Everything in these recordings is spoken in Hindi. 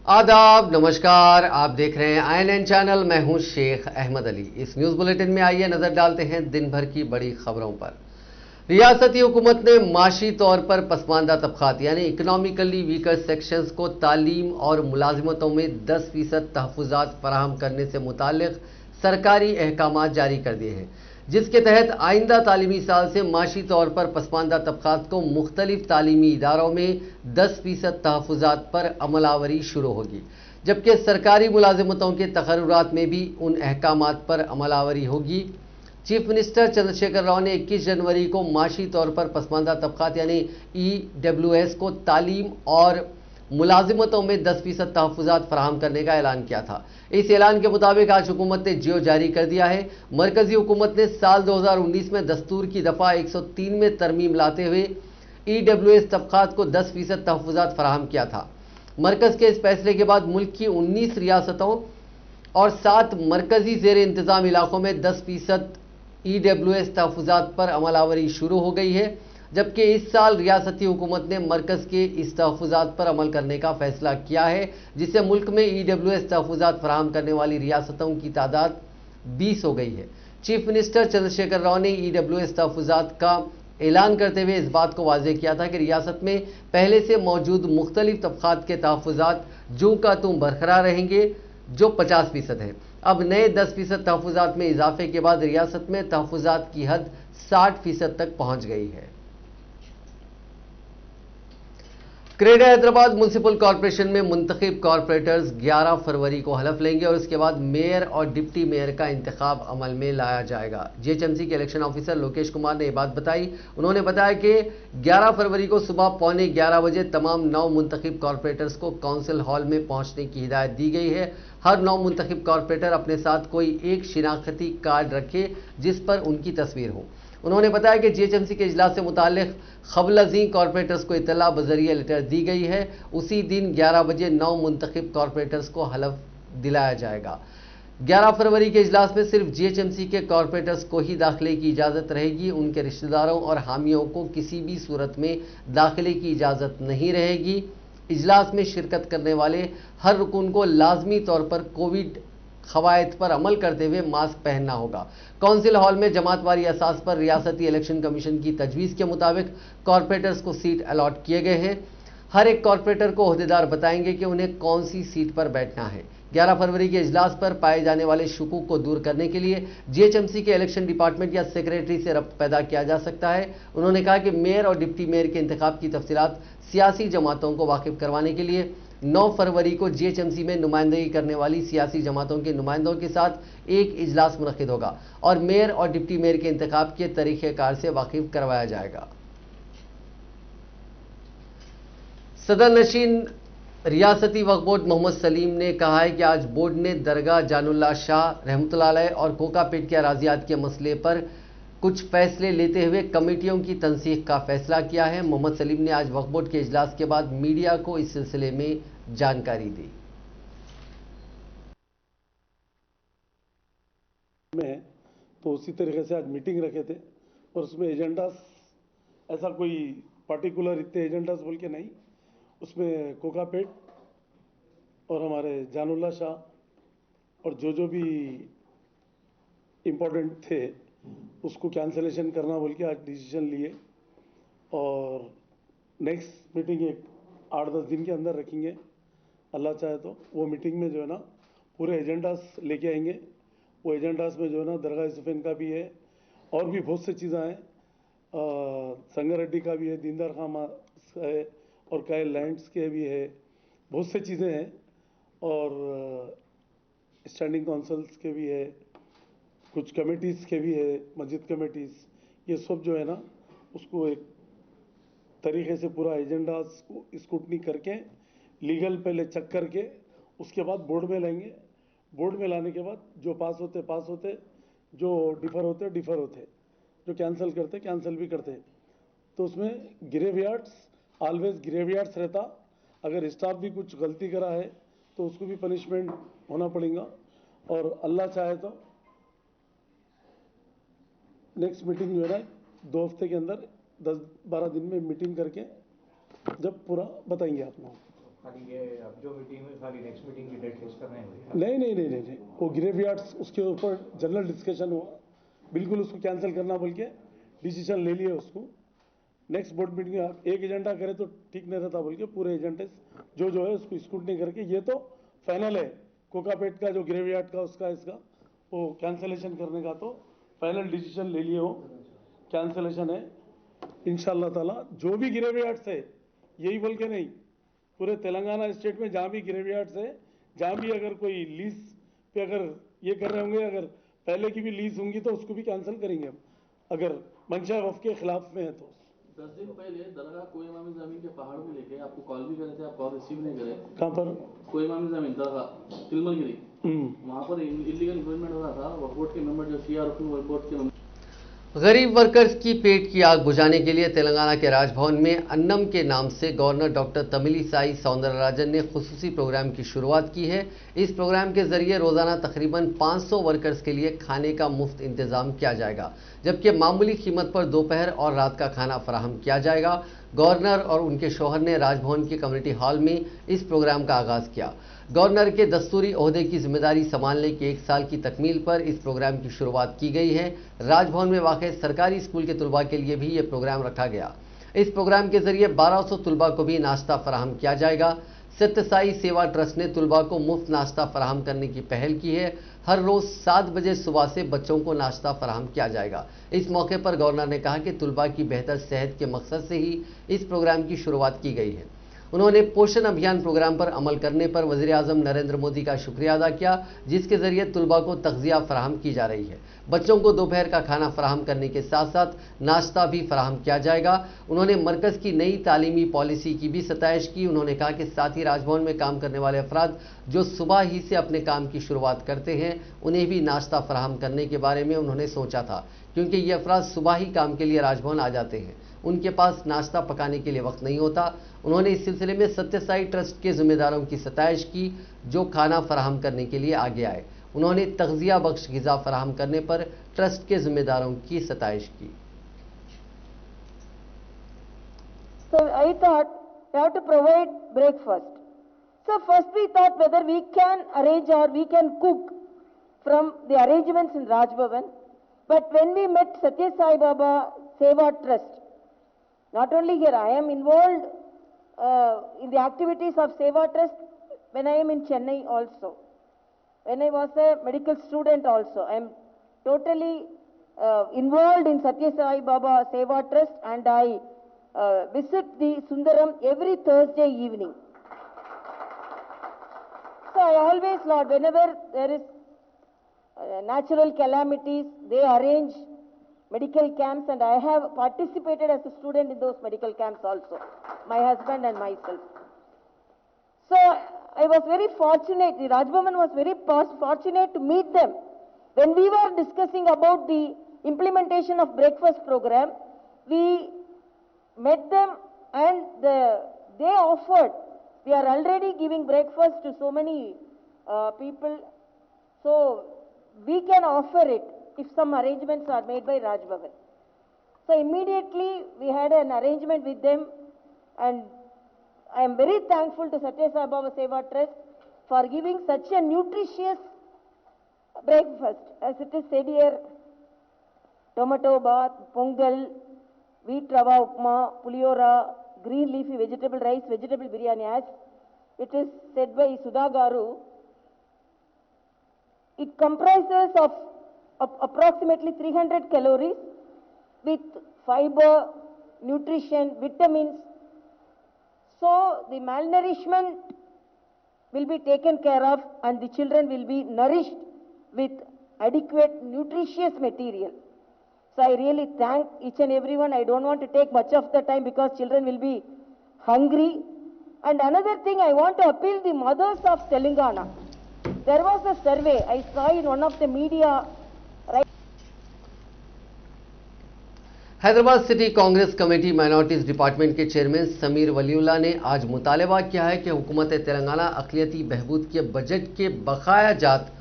आदाब, नमस्कार। आप देख रहे हैं INN चैनल। मैं हूं शेख अहमद अली। इस न्यूज बुलेटिन में आइए नजर डालते हैं दिन भर की बड़ी खबरों पर। रियासती हुकूमत ने माशी तौर पर पसमानदा तबकात यानी इकोनॉमिकली वीकर सेक्शंस को तालीम और मुलाजिमतों में 10% तहफुजात फराहम करने से मुताल्लिक सरकारी अहकाम जारी कर दिए हैं, जिसके तहत आइंदा तालीमी साल से माशी तौर पर पसमानदा तबकात को मुख्तलिफ तालीमी इदारों में 10% तहफुजात पर अमलावरी शुरू होगी, जबकि सरकारी मुलाजिमतों के तकर्रुरात में भी उन अहकामात पर अमलावरी होगी। चीफ मिनिस्टर चंद्रशेखर राव ने 21 जनवरी को माशी तौर पर पसमानदा तबकात यानी EWS को तालीम और मुलाजिमतों में 10% तहफुजात फराहम करने का ऐलान किया था। इस ऐलान के मुताबिक आज हुकूमत ने जियो जारी कर दिया है। मरकजी हुकूमत ने साल 2019 में दस्तूर की दफा 103 में तरमीम लाते हुए EWS तबकात को 10% तहफुजात फराहम किया था। मरकज के इस फैसले के बाद मुल्क की 19 रियासतों और 7 मरकजी जेर इंतजाम इलाकों में 10% EWS तहफुजात पर अमलावरी शुरू हो गई है, जबकि इस साल रियासती हुकूमत ने मरकज के इस तहफुजात पर अमल करने का फैसला किया है, जिससे मुल्क में EWS तहफुजात फराहम करने वाली रियासतों की तादाद 20 हो गई है। चीफ मिनिस्टर चंद्रशेखर राव ने EWS तहफुजात का ऐलान करते हुए इस बात को वाज़ेह किया था कि रियासत में पहले से मौजूद मुख्तलिफ तबकात के तहफुजात जूं का तूं बरकरार रहेंगे, जो 50% है। अब नए 10% तहफुजात में इजाफे के बाद रियासत में तहफुजात की हद 60% तक पहुंच गई है। ग्रेटर हैदराबाद म्युनिसिपल कॉरपोरेशन में मुंतखब कॉरपोरेटर्स 11 फरवरी को हलफ लेंगे और उसके बाद मेयर और डिप्टी मेयर का इंतखाब अमल में लाया जाएगा। GHMC के इलेक्शन ऑफिसर लोकेश कुमार ने यह बात बताई। उन्होंने बताया कि 11 फरवरी को सुबह 11:15 बजे तमाम 9 मुंतखब कॉरपोरेटर्स को काउंसिल हॉल में पहुंचने की हिदायत दी गई है। हर 9 मुंतखब कॉरपोरेटर अपने साथ कोई एक शिनाख्ती कार्ड रखे जिस पर उनकी तस्वीर हो। उन्होंने बताया कि GHMC के इजलास से मुताल्लिक खबलजी कॉरपोरेटर्स को इतला बजरिया लेटर दी गई है। उसी दिन 11 बजे 9 मुंतखब कॉरपोरेटर्स को हलफ दिलाया जाएगा। 11 फरवरी के इजलास में सिर्फ GHMC के कॉरपोरेटर्स को ही दाखिले की इजाज़त रहेगी। उनके रिश्तेदारों और हामियों को किसी भी सूरत में दाखिले की इजाज़त नहीं रहेगी। इजलास में शिरकत करने वाले हर रुकन को लाजमी तौर पर कोविड खवायद पर अमल करते हुए मास्क पहनना होगा। काउंसिल हॉल में जमातवारी असास पर रियासती इलेक्शन कमीशन की तजवीज़ के मुताबिक कॉरपोरेटर्स को सीट अलॉट किए गए हैं। हर एक कॉरपोरेटर को ओहदेदार बताएंगे कि उन्हें कौन सी सीट पर बैठना है। 11 फरवरी के इजलास पर पाए जाने वाले शुकूक को दूर करने के लिए GHMC के इलेक्शन डिपार्टमेंट या सेक्रेटरी से रब्त पैदा किया जा सकता है। उन्होंने कहा कि मेयर और डिप्टी मेयर के इंतखाब की तफसीलात सियासी जमातों को वाकिफ करवाने के लिए 9 फरवरी को GHMC में नुमाइंदगी करने वाली सियासी जमातों के नुमाइंदों के साथ एक इजलास मुनक्किद होगा और मेयर और डिप्टी मेयर के इंतखाब के तरीक़ेकार से वाकिफ करवाया जाएगा। सदर नशीन रियासती वक्फ बोर्ड मोहम्मद सलीम ने कहा है कि आज बोर्ड ने दरगाह जानुल्लाह शाह रहमतुल्लाह अलैह और कोकापेट के अराजियात के मसले पर कुछ फैसले लेते हुए कमेटियों की तनसीख का फैसला किया है। मोहम्मद सलीम ने आज वक्फ बोर्ड के इजलास के बाद मीडिया को इस सिलसिले में जानकारी दी। में तो उसी तरीके से आज मीटिंग रखे थे और उसमें एजेंडास ऐसा कोई पार्टिकुलर इतने एजेंडास बोल के नहीं, उसमें कोकापेट और हमारे जानुल्लाह शाह और जो भी इम्पोर्टेंट थे उसको कैंसलेशन करना बोल के आज डिसीजन लिए और नेक्स्ट मीटिंग एक 8-10 दिन के अंदर रखेंगे। अल्लाह चाहे तो वो मीटिंग में जो है ना पूरे एजेंडास लेके आएंगे। वो एजेंडास में जो है ना दरगाह यूसुफैन का भी है और भी बहुत सी चीज़ें हैं, संगारेड्डी का भी है, दीनदार खान है और कई लैंड्स के भी है, बहुत सी चीज़ें हैं और स्टैंडिंग काउंसिल्स के भी है, कुछ कमेटीज़ के भी है, मस्जिद कमेटीज़, ये सब जो है ना उसको एक तरीके से पूरा एजेंडा को स्क्रूटनी करके लीगल पहले चेक करके उसके बाद बोर्ड में लाएंगे। बोर्ड में लाने के बाद जो पास होते, जो डिफ़र होते, जो कैंसिल करते कैंसिल भी करते। तो उसमें ग्रेवयार्ड्स ऑलवेज ग्रेवयार्ड्स रहता। अगर स्टाफ भी कुछ गलती करा है तो उसको भी पनिशमेंट होना पड़ेगा और अल्लाह चाहे तो नेक्स्ट मीटिंग जो है ना 2 हफ्ते के अंदर 10-12 दिन में मीटिंग करके जब पूरा बताएंगे आप लोग। खाली ये अब जो मीटिंग हुई खाली नेक्स्ट मीटिंग की डेट फिक्स करने हुई? नहीं, वो ग्रेवयार्ड्स उसके ऊपर जनरल डिस्कशन हुआ, बिल्कुल उसको कैंसिल करना बोल के डिसीजन ले लिए उसको। नेक्स्ट बोर्ड मीटिंग में आप एक एजेंडा करें तो ठीक नहीं रहता बोल के पूरे एजेंडे जो है उसको स्क्रूटनी करके ये तो फाइनल है, कोकापेट का जो ग्रेवयार्ड का उसका इसका वो कैंसिलेशन करने का तो फाइनल डिसीजन ले लिए हो, कैंसिलेशन है इंशाल्लाह ताला। जो भी ग्रेवयार्ड्स है यही बोल के नहीं, पूरे तेलंगाना स्टेट में जहाँ भी ग्रेवयार्ड्स है, जहाँ भी अगर कोई लीज पे अगर ये कर रहे होंगे, अगर पहले की भी लीज होंगी तो उसको भी कैंसिल करेंगे हम, अगर मंशा वफ के खिलाफ में है तो। 10 दिन पहले दरगाह कोयमा में जमीन के पहाड़ में लेके आपको कॉल भी करे थे, आप कॉल रिसीव नहीं करे। कहाँ पर? कोयमा में जमीन दरगाह तिलमलगिरी, वहाँ पर इलीगल इन्वेस्टमेंट हो रहा था। वक्फ के मेंबर जो सीआरओ बोर्ड के मेंबर गरीब वर्कर्स की पेट की आग बुझाने के लिए तेलंगाना के राजभवन में अन्नम के नाम से गवर्नर डॉक्टर तमिलिसाई सौंदरराजन ने खुसूसी प्रोग्राम की शुरुआत की है। इस प्रोग्राम के जरिए रोजाना तकरीबन 500 वर्कर्स के लिए खाने का मुफ्त इंतजाम किया जाएगा, जबकि मामूली कीमत पर दोपहर और रात का खाना फराहम किया जाएगा। गवर्नर और उनके शौहर ने राजभवन के कम्युनिटी हॉल में इस प्रोग्राम का आगाज किया। गवर्नर के दस्तूरी ओहदे की जिम्मेदारी संभालने के 1 साल की तकमील पर इस प्रोग्राम की शुरुआत की गई है। राजभवन में वाक़ सरकारी स्कूल के तुलबा के लिए भी ये प्रोग्राम रखा गया। इस प्रोग्राम के जरिए 1200 तुलबा को भी नाश्ता फराहम किया जाएगा। सत्यसाई सेवा ट्रस्ट ने तुलबा को मुफ्त नाश्ता फराहम करने की पहल की है। हर रोज 7 बजे सुबह से बच्चों को नाश्ता फराहम किया जाएगा। इस मौके पर गवर्नर ने कहा कि तुलबा की बेहतर सेहत के मकसद से ही इस प्रोग्राम की शुरुआत की गई है। उन्होंने पोषण अभियान प्रोग्राम पर अमल करने पर वज़ीर आज़म नरेंद्र मोदी का शुक्रिया अदा किया, जिसके जरिए तुलबा को तग़ज़िया फराहम की जा रही है। बच्चों को दोपहर का खाना फराहम करने के साथ साथ नाश्ता भी फराहम किया जाएगा। उन्होंने मरकज़ की नई तालीमी पॉलिसी की भी सताइश की। उन्होंने कहा कि साथ ही राजभवन में काम करने वाले अफराद जो सुबह ही से अपने काम की शुरुआत करते हैं, उन्हें भी नाश्ता फराहम करने के बारे में उन्होंने सोचा था, क्योंकि ये अफराद सुबह ही काम के लिए राजभवन आ जाते हैं, उनके पास नाश्ता पकाने के लिए वक्त नहीं होता। उन्होंने इस सिलसिले में सत्यसाई ट्रस्ट के जिम्मेदारों की सताइश की, जो खाना फराहम करने के लिए आगे आए। उन्होंने तग़ज़िया बख्श ग़िज़ा फराहम करने पर ट्रस्ट के जिम्मेदारों की सताइश की। So I thought we have to provide breakfast. So first we thought whether we can arrange or we can cook from the arrangements in Raj Bhavan. But when we met Satya Sai Baba Seva Trust, not only here, I am involved in the activities of Seva Trust when I am in Chennai also. When I was a medical student also, I am totally involved in Satya Sai Baba Seva Trust, and I visit the Sundaram every Thursday evening. So I always, Lord, whenever there is natural calamities, they arrange medical camps, and I have participated as a student in those medical camps also, my husband and myself. So I was very fortunate, the Raj Bhavan was very fortunate to meet them. When we were discussing about the implementation of breakfast program, we met them, and they offered, we are already giving breakfast to so many people, so we can offer it if some arrangements are made by Raj Bhavan. So immediately we had an arrangement with them, and I am very thankful to Satya Sai Baba Seva Trust for giving such a nutritious breakfast. As it is said here, tomato bath, pongal, wheat rava upma, puliora, green leafy vegetable rice, vegetable biryani. As it is said by Sudha Garu, it comprises of approximately 300 calories with fiber, nutrition, vitamins. So the malnourishment will be taken care of, and the children will be nourished with adequate nutritious material. So I really thank each and everyone. I don't want to take much of the time because children will be hungry. And another thing, I want to appeal the mothers of Telangana. There was a survey I saw in one of the media. Hyderabad city Congress committee minorities department के चेयरमैन समीर वलीउल्लाह ने आज मुतालबा किया है कि हुकूमत तेलंगाना अक़लियती बहबूद के बजट के बकाया जात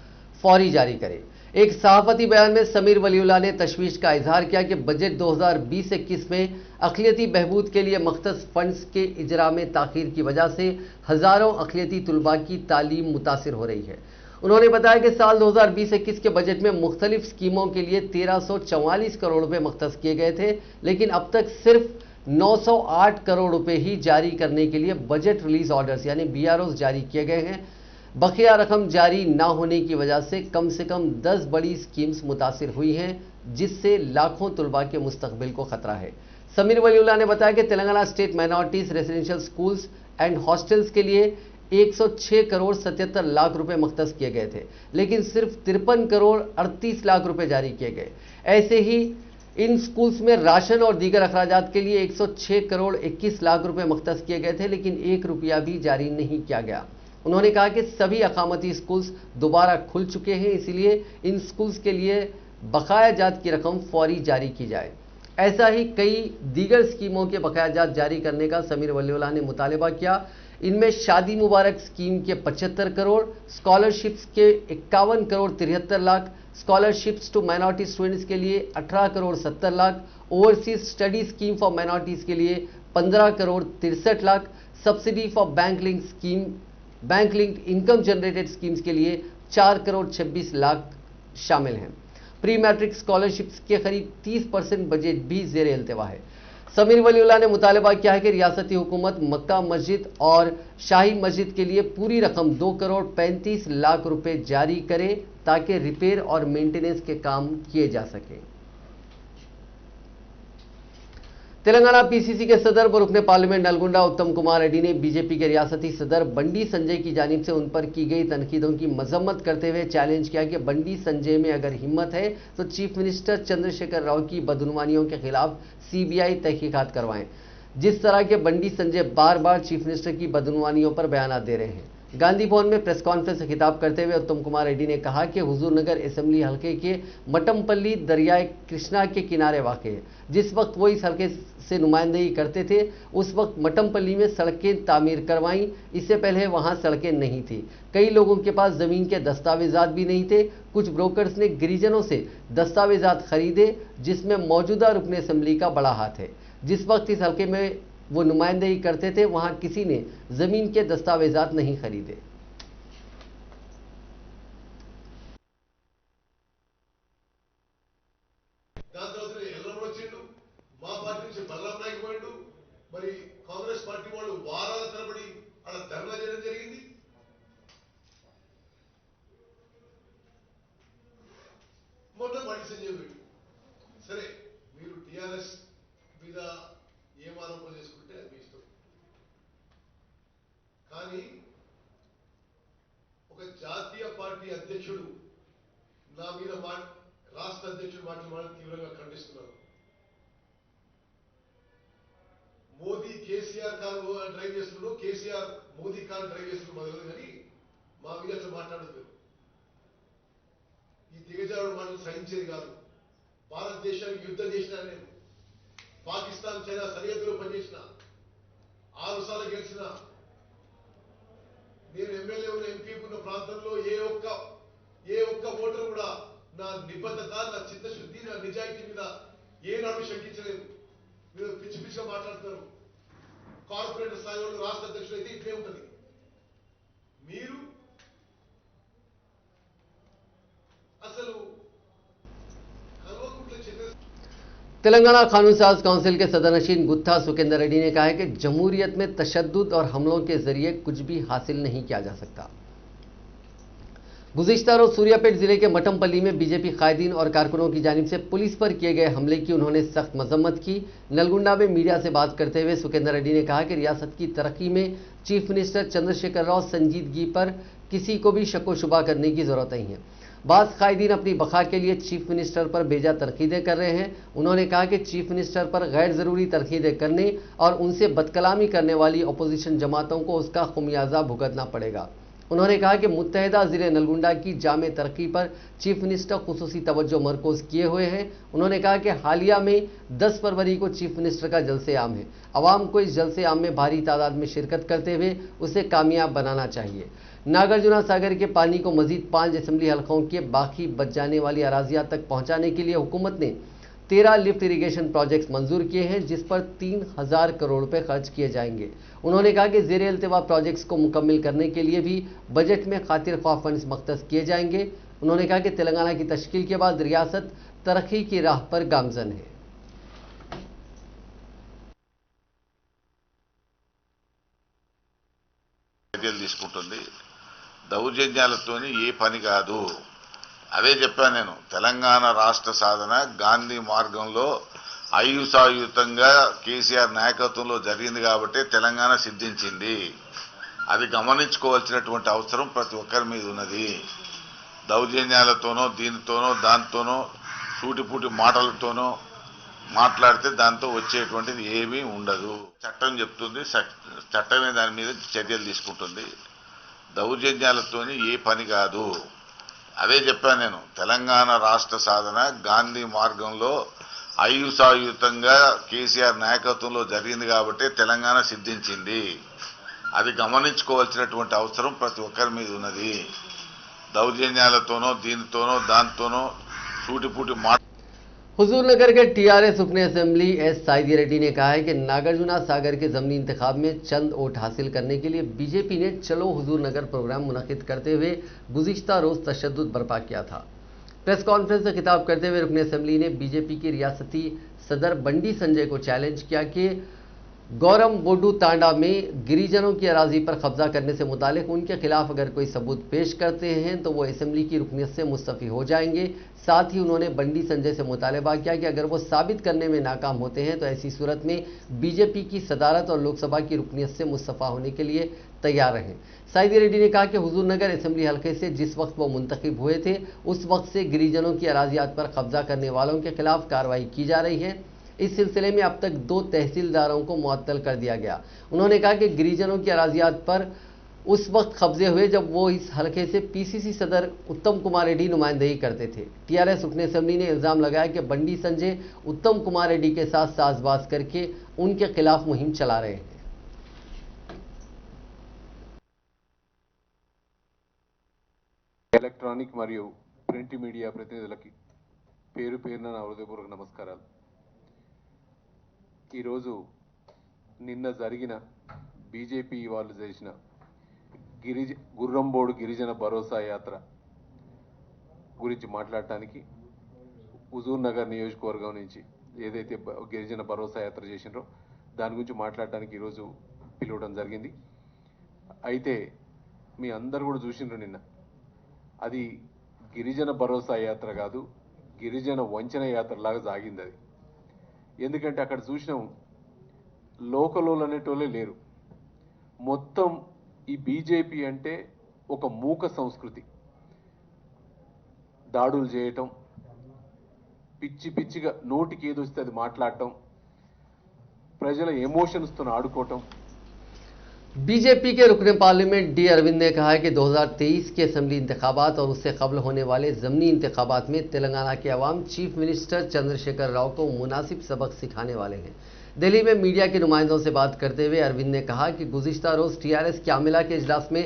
फौरी जारी करे। एक सहाफती बयान में समीर वलीउल्लाह ने तशवीश का इजहार किया कि बजट 2020-21 में अक़लियती बहबूद के लिए मख्तस फंड्स के इजरा में ताख़ीर की वजह से हज़ारों अक़लियती तुलबा की तालीम मुतासिर हो रही है। उन्होंने बताया कि साल 2020-21 के बजट में मुख्तलिफ स्कीमों के लिए 1344 करोड़ रुपए मख्तस किए गए थे, लेकिन अब तक सिर्फ 908 करोड़ रुपए ही जारी करने के लिए बजट रिलीज ऑर्डर्स यानी BROs जारी किए गए हैं। बकिया रकम जारी ना होने की वजह से कम 10 बड़ी स्कीम्स मुतासिर हुई हैं, जिससे लाखों तुलबा के मुस्तकबिल को खतरा है। समीर वलीउल्लाह ने बताया कि Telangana state minorities residential schools and hostels के लिए 106 करोड़ 77 लाख रुपए मख्तस किए गए थे, लेकिन सिर्फ 53 करोड़ 38 लाख रुपए जारी किए गए। ऐसे ही इन स्कूल्स में राशन और दीगर अखराजात के लिए 106 करोड़ 21 लाख रुपए मख्तस किए गए थे, लेकिन 1 रुपया भी जारी नहीं किया गया। उन्होंने कहा कि सभी अकामती स्कूल्स दोबारा खुल चुके हैं, इसलिए इन स्कूल्स के लिए बकाया जात की रकम फौरी जारी की जाए। ऐसा ही कई दीगर स्कीमों के बकाया जात जारी करने का समीर वलीउल्लाह ने मुतालबा किया। इनमें शादी मुबारक स्कीम के 75 करोड़, स्कॉलरशिप्स के 51 crore 73 lakh, scholarships to minority students के लिए 18 crore 70 lakh, overseas study scheme for minorities के लिए 15 crore 63 lakh, subsidy for bank linked income generated schemes के लिए 4 करोड़ 26 लाख शामिल हैं। प्री मैट्रिक स्कॉलरशिप्स के करीब 30% बजट भी ज़ेर इल्तिवा है। समीर वलीउल्लाह ने मुतालबा किया है कि रियासती हुकूमत मक्का मस्जिद और शाही मस्जिद के लिए पूरी रकम 2 करोड़ 35 लाख रुपए जारी करे, ताकि रिपेयर और मेंटेनेंस के काम किए जा सके। तेलंगाना PCC के सदर व रुकने पार्लियामेंट नलगुंडा उत्तम कुमार रेड्डी ने बीजेपी के रियासती सदर बंडी संजय की जानिब से उन पर की गई तनकीदों की मजम्मत करते हुए चैलेंज किया कि बंडी संजय में अगर हिम्मत है तो चीफ मिनिस्टर चंद्रशेखर राव की बदनुमानियों के खिलाफ CBI तहकीकात करवाएं। जिस तरह के बंडी संजय बार बार चीफ मिनिस्टर की बदनुमानियों पर बयान दे रहे हैं। गांधी भवन में प्रेस कॉन्फ्रेंस से खिताब करते हुए उत्तम कुमार रेड्डी ने कहा कि हुजूरनगर असेंबली हलके के मटमपल्ली दरियाए कृष्णा के किनारे वाक़ है। जिस वक्त वो इस हलके से नुमाइंदगी करते थे, उस वक्त मटमपल्ली में सड़कें तामीर करवाईं। इससे पहले वहां सड़कें नहीं थी। कई लोगों के पास ज़मीन के दस्तावेजात भी नहीं थे। कुछ ब्रोकर्स ने गिरिजनों से दस्तावेजात खरीदे, जिसमें मौजूदा रुकन असेंबली का बड़ा हाथ है। जिस वक्त इस हलके में वो नुमाइंदगी करते थे, वहां किसी ने जमीन के दस्तावेजात नहीं खरीदे। మరి కాంగ్రెస్ పార్టీ వాళ్ళు వారాల తరబడి అలా ధర్నా చేయడం జరిగింది. మొన్న బండి సంజయ్ రెడ్డి సరే మీరు టిఆర్ఎస్ మీద ఏం ఆరోపణ చేసుకుంటే అది మీ ఇష్టం, కానీ ఒక జాతీయ పార్టీ అధ్యక్షుడు నా మీద రాష్ట్ర అధ్యక్షుడు మాటలు తీవ్రంగా ఖండిస్తున్నారు. మోదీ కేసీఆర్ కారు డ్రైవ్ చేస్తున్నాడు, కేసీఆర్ మోదీ కారు డ్రైవ్ చేస్తున్నాడు మొదలదు, కానీ మా మీద అట్లా మాట్లాడదు. ఈ దిగజారుడు మాటలు సహించేది కాదు. భారతదేశానికి యుద్ధం చేసినా నేను, పాకిస్తాన్ చైనా సరిహద్దులో పనిచేసిన, 6 సార్లు గెలిచిన నేను, ఎమ్మెల్యే ఉన్న ఎంపీ ఉన్న ప్రాంతంలో ఏ ఒక్క ఓటర్ కూడా నా నిబద్ధత, నా చిత్తశుద్ధి, నా నిజాయితీ మీద ఏనాడు శంకించలేదు. మీరు పిచ్చి పిచ్చిగా మాట్లాడతారు. కార్పొరేటర్ స్థాయి వాళ్ళు రాష్ట్ర అధ్యక్షులు అయితే ఇట్లే ఉంటుంది. మీరు అసలు కల్వకుంట్ల చంద్ర तेलंगाना कानून साज काउंसिल के सदरनशीन गुत्था सुकेंद्र रेड्डी ने कहा है कि जमहूरियत में तशद्दुद और हमलों के जरिए कुछ भी हासिल नहीं किया जा सकता। गुज़िश्ता रोज सूर्यापेट जिले के मटमपल्ली में बीजेपी कायदीन और कारकुनों की जानिब से पुलिस पर किए गए हमले की उन्होंने सख्त मजम्मत की। नलगुंडा में मीडिया से बात करते हुए सुकेंद्र रेड्डी ने कहा कि रियासत की तरक्की में चीफ मिनिस्टर चंद्रशेखर राव संजीदगी पर किसी को भी शक व शुबा करने की जरूरत नहीं है। बाज़ कायदीन अपनी बखा के लिए चीफ मिनिस्टर पर बेजा तनकीदें कर रहे हैं। उन्होंने कहा कि चीफ मिनिस्टर पर गैर ज़रूरी तनकीदें करने और उनसे बदकलामी करने वाली अपोजिशन जमातों को उसका खुमियाजा भुगतना पड़ेगा। उन्होंने कहा कि मुत्तहिदा ज़िले नलगुंडा की जामे तरक्की पर चीफ मिनिस्टर खुसूसी तवज्जो मरकूज़ किए हुए हैं। उन्होंने कहा कि हालिया में 10 फरवरी को चीफ मिनिस्टर का जलसे आम है। अवाम को इस जलसे आम में भारी तादाद में शिरकत करते हुए उसे कामयाब बनाना चाहिए। नागार्जुना सागर के पानी को मजीद 5 असेंबली हलकों के बाकी बच जाने वाली अराजियात तक पहुंचाने के लिए हुकूमत ने 13 लिफ्ट इरिगेशन प्रोजेक्ट्स मंजूर किए हैं, जिस पर 3000 करोड़ रुपए खर्च किए जाएंगे। उन्होंने कहा कि ज़ेर इल्तिवा प्रोजेक्ट्स को मुकम्मल करने के लिए भी बजट में खातिर ख्वाह फंड्स मख्तस किए जाएंगे। उन्होंने कहा कि तेलंगाना की तश्कील के बाद रियासत तरक्की की राह पर गामजन है। చర్యలు తీసుకుంటుంది దౌర్జన్యాలతోని ఏ పని కాదు. అదే చెప్పాను నేను. తెలంగాణ రాష్ట్ర సాధన గాంధీ మార్గంలో అహింసాయుతంగా కేసీఆర్ నాయకత్వంలో జరిగింది కాబట్టి తెలంగాణ సిద్ధించింది. అది గమనించుకోవాల్సినటువంటి అవసరం ప్రతి ఒక్కరి మీద ఉన్నది. దౌర్జన్యాలతోనో దీనితోనో దాంతోనో సూటిపూటి మాటలతోనో మాట్లాడితే దాంతో వచ్చేటువంటిది ఏమీ ఉండదు. చట్టం చెప్తుంది, చట్టమే దాని మీద చర్యలు తీసుకుంటుంది. దౌర్జన్యాలతోని ఏ పని కాదు. అదే చెప్పాను నేను. తెలంగాణ రాష్ట్ర సాధన గాంధీ మార్గంలో అహింసాయుతంగా కేసీఆర్ నాయకత్వంలో జరిగింది కాబట్టి తెలంగాణ సిద్ధించింది. అది గమనించుకోవాల్సినటువంటి అవసరం ప్రతి ఒక్కరి మీద ఉన్నది. దౌర్జన్యాలతోనో దీనితోనో దాంతోనో సూటిపూటి మాట हुजूरनगर के टीआरएस रुकने असेंबली एस साइदी रेड्डी ने कहा है कि नागार्जुना सागर के ज़मीनी इंतखाब में चंद वोट हासिल करने के लिए बीजेपी ने चलो हुजूरनगर प्रोग्राम मुनक़िद करते हुए गुज़िश्ता रोज़ तशद्दुद बर्पा किया था। प्रेस कॉन्फ्रेंस में खिताब करते हुए रुकने असेंबली ने बीजेपी की रियासती सदर बंडी संजय को चैलेंज किया कि गौरम बोडू तांडा में गिरिजनों की अराजी पर कब्जा करने से मुतालिक उनके खिलाफ अगर कोई सबूत पेश करते हैं तो वो असेंबली की रुकनियत से मुस्तफ़ी हो जाएंगे। साथ ही उन्होंने बंडी संजय से मुतालबा किया कि अगर वो साबित करने में नाकाम होते हैं तो ऐसी सूरत में बीजेपी की सदारत और लोकसभा की रुकनियत से मुस्तफ़ा होने के लिए तैयार रहें। साइदी रेड्डी ने कहा कि हुजूरनगर असेंबली हल्के से जिस वक्त वो मुंतखब हुए थे उस वक्त से गिरिजनों की अराजियात पर कब्जा करने वालों के खिलाफ कार्रवाई की जा रही है। इस सिलसिले में अब तक 2 तहसीलदारों को मुअत्तल कर दिया गया। उन्होंने कहा कि गिरिजनों की अराजियात पर उस वक्त कब्जे हुए जब वो इस हलके से पीसीसी सदर उत्तम कुमार रेड्डी नुमाइंदगी करते थे। टीआरएस रुकने असेंबली ने इल्जाम लगाया कि बंडी संजय उत्तम कुमार रेड्डी के साथ साजबाज करके उनके खिलाफ मुहिम चला रहे हैं। ఎలక్ట్రానిక్ మరియు ప్రింట్ మీడియా ప్రతినిధులకి పేరు పేరున నా హృదయపూర్వక నమస్కారాలు. ఈరోజు నిన్న జరిగిన బీజేపీ వాళ్ళు చేసిన గుర్రంబోడు గిరిజన భరోసా యాత్ర గురించి మాట్లాడటానికి హుజూర్ నగర్ నియోజకవర్గం నుంచి ఏదైతే గిరిజన భరోసా యాత్ర చేసినారో దాని గురించి మాట్లాడటానికి ఈరోజు పిలవడం జరిగింది. అయితే మీ అందరు కూడా చూసినారు నిన్న, అది గిరిజన భరోసా యాత్ర కాదు, గిరిజన వంచన యాత్రలాగా సాగింది అది. ఎందుకంటే అక్కడ చూసినాం లోకలోళ్ళు అనేటోళ్ళే లేరు. మొత్తం ఈ బీజేపీ అంటే ఒక మూక సంస్కృతి. దాడులు చేయటం, పిచ్చి పిచ్చిగా నోటికి ఏదొస్తే అది మాట్లాడటం, ప్రజల ఎమోషన్స్తో ఆడుకోవటం. बीजेपी के रुकने पार्लियामेंट डी अरविंद ने कहा है कि 2023 के असेंबली इंतखाबात और उससे कबल होने वाले ज़मीनी इंतखाबात में तेलंगाना के अवाम चीफ मिनिस्टर चंद्रशेखर राव को मुनासिब सबक सिखाने वाले हैं। दिल्ली में मीडिया के नुमाइंदों से बात करते हुए अरविंद ने कहा कि गुज़िश्ता रोज़ टीआरएस के आमिला के इजलास में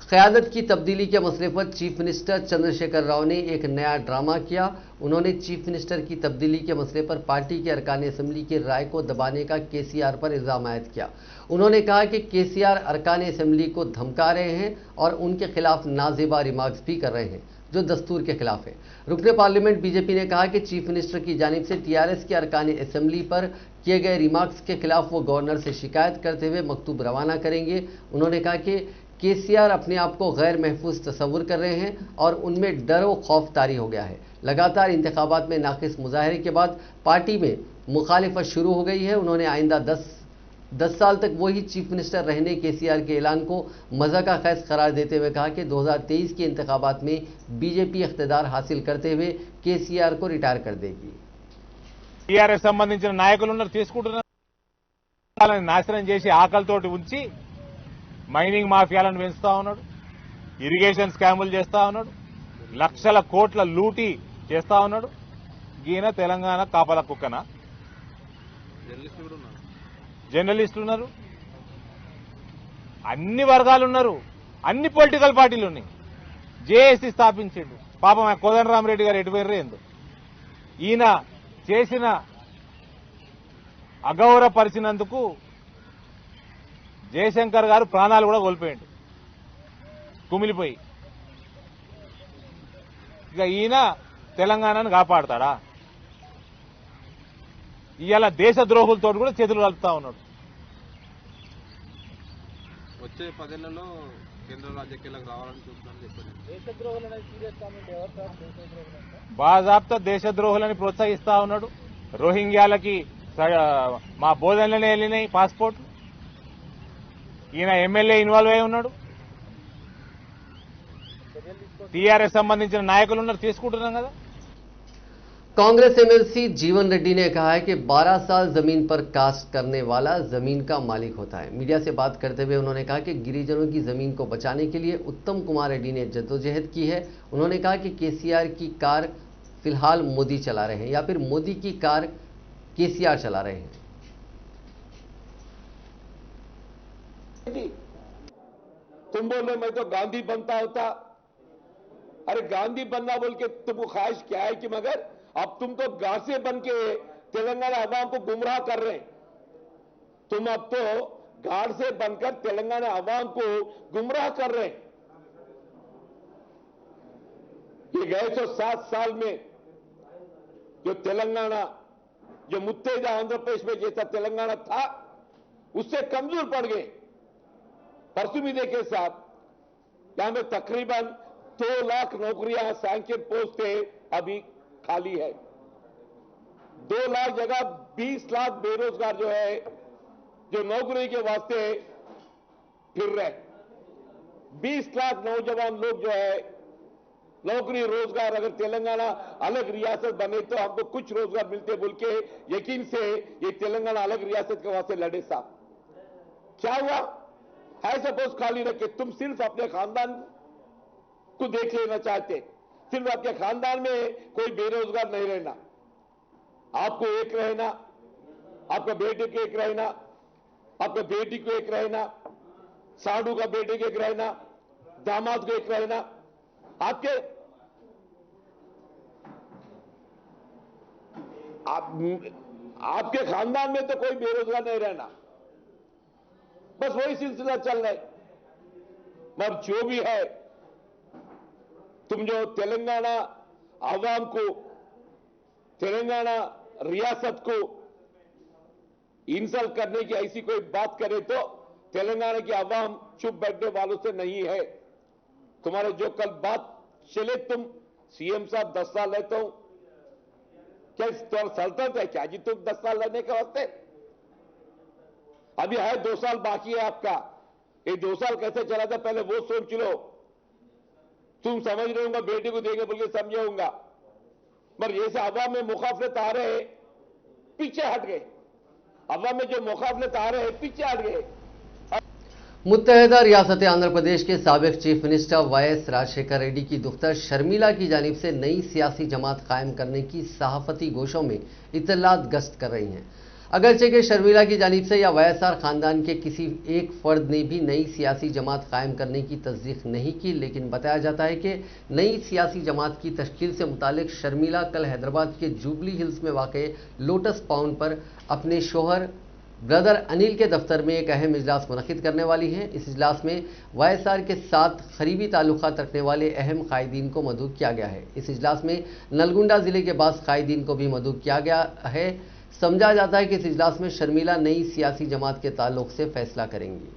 क़यादत की तब्दीली के मसले पर चीफ मिनिस्टर चंद्रशेखर राव ने एक नया ड्रामा किया। उन्होंने चीफ मिनिस्टर की तब्दीली के मसले पर पार्टी के अरकान असेंबली की राय को दबाने का केसीआर पर इल्ज़ाम आयद किया। उन्होंने कहा कि केसीआर अरकान असेंबली को धमका रहे हैं और उनके खिलाफ नाजेबा रिमार्क्स भी कर रहे हैं जो दस्तूर के खिलाफ है। रुकने पार्लियामेंट बीजेपी ने कहा कि चीफ मिनिस्टर की जानिब से टीआरएस की अरकान असेंबली पर किए गए रिमार्क्स के खिलाफ वो गवर्नर से शिकायत करते हुए मकतूब रवाना करेंगे। उन्होंने कहा कि केसीआर अपने आप को गैर महफूज तस्वुर कर रहे हैं और उनमें डर व खौफ तारी हो गया है। लगातार इंतखाबात में नाकिस मुजाहरे के बाद पार्टी में मुखालिफत शुरू हो गई है। उन्होंने आइंदा 10 साल तक वही चीफ मिनिस्टर रहने केसीआर के ऐलान को मज़ा का खैस करार देते हुए कहा कि 2023 के इंतखाबात में बीजेपी इख्तिदार हासिल करते हुए केसीआर को रिटायर कर देगी। టీఆర్ఎస్ సంబంధించిన నాయకులు ఉన్నారు, తీసుకుంటున్నారు, నాశనం చేసి ఆకలితోటి ఉంచి మైనింగ్ మాఫియాలను పెంచుతా ఉన్నాడు, ఇరిగేషన్ స్కాములు చేస్తా ఉన్నాడు, లక్షల కోట్ల లూటీ చేస్తా ఉన్నాడు. ఈయన తెలంగాణ కాపల కుక్కన. జర్నలిస్టులు ఉన్నారు, అన్ని వర్గాలు ఉన్నారు, అన్ని పొలిటికల్ పార్టీలు ఉన్నాయి. జేఏసీ స్థాపించిండు. పాపం ఆ కోదండరామరెడ్డి గారు ఎటు పోయిర్రు ఏందో. ఈయన చేసిన అగౌరవపరిచినందుకు జయశంకర్ గారు ప్రాణాలు కూడా కోల్పోయిండు కుమిలిపోయి. ఇక ఈయన తెలంగాణను కాపాడతాడా? ఇవాళ దేశద్రోహులతో కూడా చేతులు కలుపుతా ఉన్నాడు. వచ్చే 10 ఏళ్లలో కేంద్ర రాజకీయాలకు రావాలని చూస్తున్నాను చెప్పారు. బాజాబ్తా దేశద్రోహులని ప్రోత్సహిస్తా ఉన్నాడు. రోహింగ్యాలకి మా బోధనలోనే వెళ్ళినాయి పాస్పోర్ట్. ఈయన ఎమ్మెల్యే ఇన్వాల్వ్ అయి ఉన్నాడు. టీఆర్ఎస్ సంబంధించిన నాయకులు ఉన్నారు, తీసుకుంటున్నాం కదా. कांग्रेस एमएलसी जीवन रेड्डी ने कहा है कि 12 साल जमीन पर कास्ट करने वाला जमीन का मालिक होता है। मीडिया से बात करते हुए उन्होंने कहा कि गिरिजनों की जमीन को बचाने के लिए उत्तम कुमार रेड्डी ने जद्दोजहद की है। उन्होंने कहा कि केसीआर की कार फिलहाल मोदी चला रहे हैं या फिर मोदी की कार केसीआर चला रहे हैं। तुम बोल रहे मैं तो गांधी बनता होता। अरे गांधी बनना बोल के तुमको ख्वाहिश क्या है कि मगर अब तुम तो गांव से बन के तेलंगाना अवाम को गुमराह कर रहे हैं। तुम अब तो गार्ड से बनकर तेलंगाना अवाम को गुमराह कर रहे हैं। ये गए तो 7 साल में जो तेलंगाना, जो मुत्तेजा आंध्र प्रदेश में जैसा तेलंगाना था, उससे कमजोर पड़ गए। परसों भी देखे साहब, यहां में तकरीबन 2 लाख नौकरियां सैंक्शन पोस्ट थे, अभी खाली है। 2 लाख जगह 20 लाख बेरोजगार जो है, जो नौकरी के वास्ते फिर रहे। 20 लाख नौजवान लोग जो है नौकरी रोजगार, अगर तेलंगाना अलग रियासत बने तो हमको कुछ रोजगार मिलते बोल के यकीन से ये तेलंगाना अलग रियासत के वास्ते लड़े साहब। क्या हुआ? ऐसा पोस्ट खाली रखे। तुम सिर्फ अपने खानदान को देख लेना चाहते, सिर्फ आपके खानदान में कोई बेरोजगार नहीं रहना, आपको एक रहना, आपका बेटे को एक रहना, आपका बेटी को एक रहना, साधु का बेटे को एक रहना, दामाद को एक रहना। आपके खानदान में तो कोई बेरोजगार नहीं रहना। बस वही सिलसिला चल रहा है। मगर जो भी है, तुम जो तेलंगाना आवाम को, तेलंगाना रियासत को इंसल्ट करने की ऐसी कोई बात करे तो तेलंगाना की आवाम चुप बैठने वालों से नहीं है। तुम्हारे जो कल बात चले, तुम सीएम साहब 10 साल रहता हूं, क्या तुम्हारा सल्तनत है क्या जी तुम 10 साल रहने के वास्ते? अभी है 2 साल बाकी है आपका। ये 2 साल कैसे चला था पहले वो सोच लो। तुम समझ रहे होगा बेटी को देंगे बोल के समझे होगा, मगर जैसे अवाम में मुखाफलत आ रहे हैं पीछे हट गए। अवाम में जो मुखाफलत आ रहे हैं पीछे हट गए। मुत्तहदा रियासत आंध्र प्रदेश के साबिक chief minister YS Rajashekhar Reddy की दुख्तर शर्मिला की जानिब से नई सियासी जमात कायम करने की सहाफती गोशों में इत्तलात गश्त कर रही हैं। अगरचे कि शर्मिला की जानिब से या वाईएसआर खानदान के किसी एक फर्द ने भी नई सियासी जमात कायम करने की तस्दीक नहीं की, लेकिन बताया जाता है कि नई सियासी जमात की तश्कील से मुतालिक शर्मिला कल हैदराबाद के जुबली हिल्स में वाक़ लोटस पाउंड पर अपने शोहर ब्रदर अनिल के दफ्तर में एक अहम इजलास मुनक़िद करने वाली हैं। इस इजलास में वाईएसआर के साथ करीबी ताल्लुकात रखने वाले अहम कायदीन को मदऊ किया गया है। इस इजलास में नलगुंडा जिले के बास कायदीन को भी मदऊ किया गया है। समझा जाता है कि इस इजलास में शर्मिला नई सियासी जमात के ताल्लुक से फैसला करेंगी।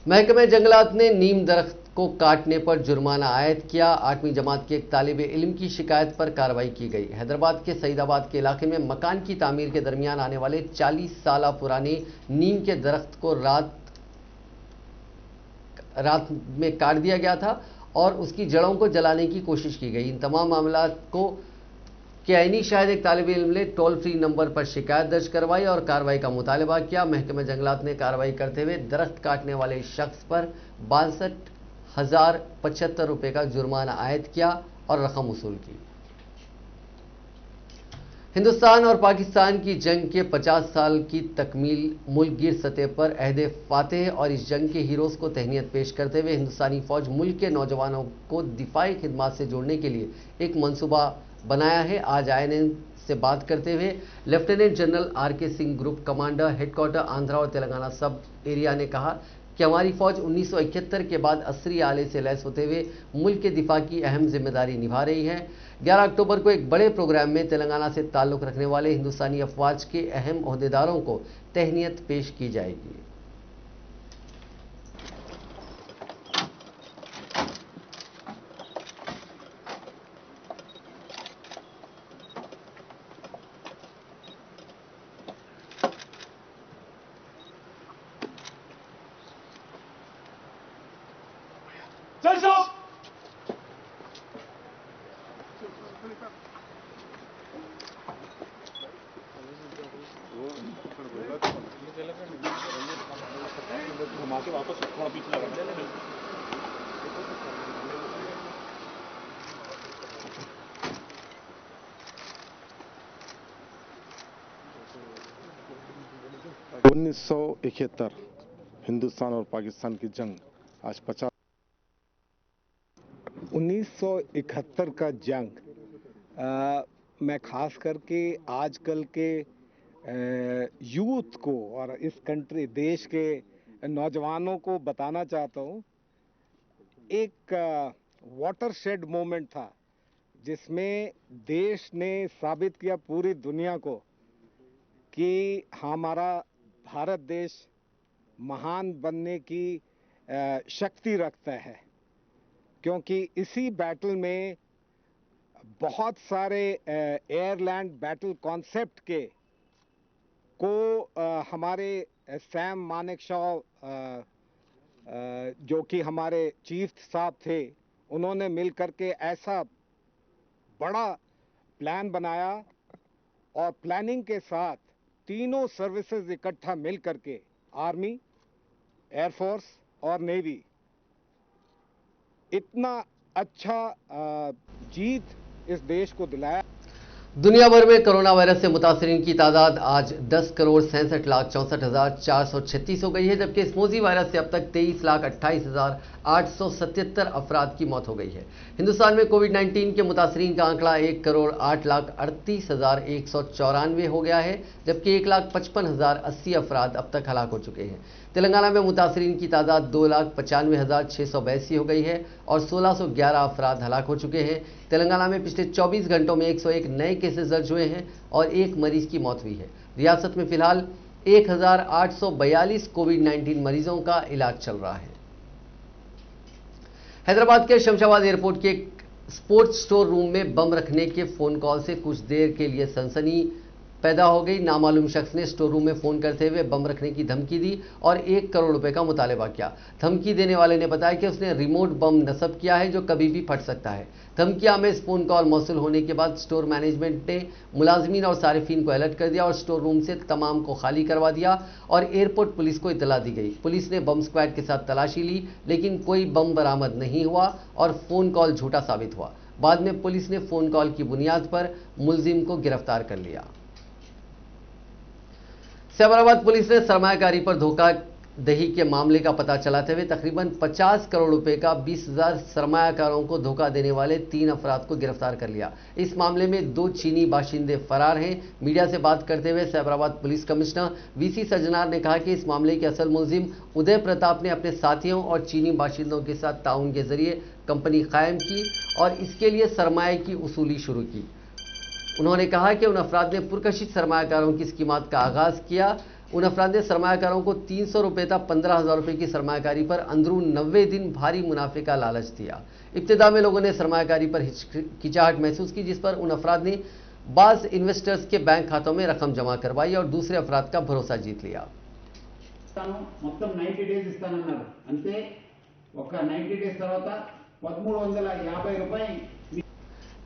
महकमे जंगलात ने नीम दरख्त को काटने पर जुर्माना आयद किया। 8वीं जमात के एक तालिबे इल्म की शिकायत पर कार्रवाई की गई। हैदराबाद के सईदाबाद के इलाके में मकान की तामीर के दरमियान आने वाले 40 साल पुराने नीम के दरख्त को रात में काट दिया गया था और उसकी जड़ों को जलाने की कोशिश की गई। इन तमाम मामला को के आईनी शायद एक तालिबे इल्म ने टोल फ्री नंबर पर शिकायत दर्ज करवाई और कार्रवाई का मुतालबा किया। महकमे जंगलात ने कार्रवाई करते हुए दरख्त काटने वाले शख्स पर 62,075 रुपये का जुर्माना आयद किया और रकम वसूल की। हिंदुस्तान और पाकिस्तान की जंग के 50 साल की तकमील मुल्क गिर सतह पर अहद फातेह और इस जंग के हीरोज को तहनीत पेश करते हुए हिंदुस्तानी फौज मुल्क के नौजवानों को दिफाई खिदमत से जोड़ने के लिए एक मंसूबा बनाया है। आज INN से बात करते हुए lieutenant general RK Singh, group commander, headquarter Andhra और तेलंगाना सब एरिया ने कहा कि हमारी फौज 1971 के बाद असरी आले से लैस होते हुए मुल्क के दिफा की अहम जिम्मेदारी निभा रही है। 11 अक्टूबर को एक बड़े प्रोग्राम में तेलंगाना से ताल्लुक़ रखने वाले हिंदुस्तानी अफवाज के अहम ओहदेदारों को तहनीत पेश की जाएगी। उन्नीस 1971 हिंदुस्तान और पाकिस्तान की जंग आज 1971 का जंग मैं खास करके आजकल के यूथ को और इस कंट्री देश के नौजवानों को बताना चाहता हूँ। एक वाटरशेड मोमेंट था जिसमें देश ने साबित किया पूरी दुनिया को कि हमारा भारत देश महान बनने की शक्ति रखता है, क्योंकि इसी बैटल में बहुत सारे एयरलैंड बैटल कॉन्सेप्ट के को हमारे सैम मानेकशॉ जो कि हमारे चीफ साहब थे, उन्होंने मिलकर के ऐसा बड़ा प्लान बनाया और प्लानिंग के साथ तीनों सर्विसेज इकट्ठा मिल करके आर्मी, एयरफोर्स और नेवी इतना अच्छा जीत इस देश को दिलाया। दुनिया भर में कोरोना वायरस से मुतासरीन की तादाद आज 10,67,64,436 हो गई है, जबकि इस मौजी वायरस से अब तक 23,28,877 अफराद की मौत हो गई है। हिंदुस्तान में कोविड-19 के मुतासरीन का आंकड़ा 1,08,38,194 हो गया है, जबकि 1,55,080 अफराद अब तक हलाक हो चुके हैं। तेलंगाना में मुतासरीन की तादाद 2,95,682 हो गई है और 1,611 अफराद हलाक हो चुके हैं। तेलंगाना में पिछले 24 घंटों में 101 नए केसेस दर्ज हुए हैं और एक मरीज की मौत हुई है। रियासत में फिलहाल 1,842 कोविड-19 मरीजों का इलाज चल रहा है। हैदराबाद के शमशाबाद एयरपोर्ट के एक स्पोर्ट्स स्टोर रूम में बम रखने के फोन कॉल से कुछ देर के लिए सनसनी पैदा हो गई। नामालूम शख्स ने स्टोर रूम में फोन करते हुए बम रखने की धमकी दी और 1 करोड़ रुपए का मुतालबा किया। धमकी देने वाले ने बताया कि उसने रिमोट बम नस्ब किया है जो कभी भी फट सकता है। धमकिया में इस फोन कॉल मौसूल होने के बाद स्टोर मैनेजमेंट ने मुलाजमीन और सारिफीन को अलर्ट कर दिया और स्टोर रूम से तमाम को खाली करवा दिया और एयरपोर्ट पुलिस को इतला दी गई। पुलिस ने बम स्क्वाड के साथ तलाशी ली, लेकिन कोई बम बरामद नहीं हुआ और फोन कॉल झूठा साबित हुआ। बाद में पुलिस ने फोन कॉल की बुनियाद पर मुलजिम को गिरफ्तार कर लिया। सैबराबाद पुलिस ने सरमायाकारी पर धोखाधड़ी के मामले का पता चलाते हुए तकरीबन 50 करोड़ रुपए का 20,000 सरमायाकारों को धोखा देने वाले 3 अफराद को गिरफ्तार कर लिया। इस मामले में 2 चीनी बाशिंदे फरार हैं। मीडिया से बात करते हुए Cyberabad police commissioner VC Sajjanar ने कहा कि इस मामले के असल मुलजिम उदय प्रताप ने अपने साथियों और चीनी बाशिंदों के साथ ताउन के जरिए कंपनी कायम की और इसके लिए सरमाए की वसूली शुरू की। उन्होंने कहा कि उन अफराद ने पुरकशिश सरमायाकारों की स्कीमात का आगाज किया। उन अफराद ने सरमायाकारों को 300 रुपये तक 15,000 रुपये की सरमायाकारी पर अंदरून 90 दिन भारी मुनाफे का लालच दिया। इब्तिदा में लोगों ने सरमायाकारी पर हिचकिचाहट महसूस की, जिस पर उन अफराद ने बाज इन्वेस्टर्स के बैंक खातों में रकम जमा करवाई और दूसरे अफराद का भरोसा जीत लिया। మొత్తం 90 డేస్ ఇస్తానన్నారు, అంతే ఒక 90 డేస్ తర్వాత 1,350 రూపాయలు।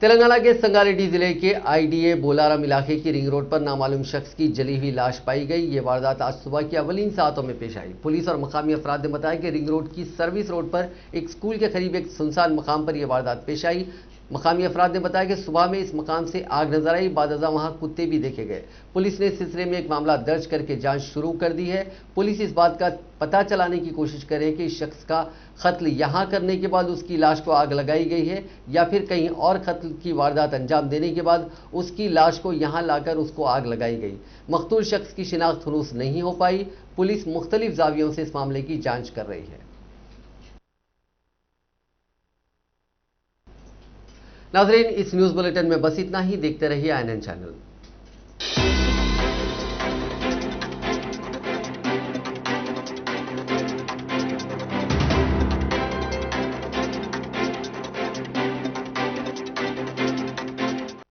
तेलंगाना के संगारेड्डी जिले के IDA बोलाराम इलाके की रिंग रोड पर नामालूम शख्स की जली हुई लाश पाई गई। ये वारदात आज सुबह की अवलीन सातों में पेश आई। पुलिस और मकामी अफराद ने बताया कि रिंग रोड की सर्विस रोड पर एक स्कूल के करीब एक सुनसान मकाम पर यह वारदात पेश आई। मकामी अफराद ने बताया कि सुबह में इस मकाम से आग नजर आई, बाद अज़ां वहां कुत्ते भी देखे गए। पुलिस ने इस सिलसिले में एक मामला दर्ज करके जांच शुरू कर दी है। पुलिस इस बात का पता चलाने की कोशिश कर रही है कि इस शख्स का कत्ल यहां करने के बाद उसकी लाश को आग लगाई गई है या फिर कहीं और कत्ल की वारदात अंजाम देने के बाद उसकी लाश को यहां लाकर उसको आग लगाई गई। मकतूल शख्स की शिनाख्त हुनूस नहीं हो पाई। पुलिस मुख्तलिफ जावियों से इस मामले की जांच कर रही है। नाज़रीन, इस न्यूज बुलेटिन में बस इतना ही। देखते रहिए INN चैनल।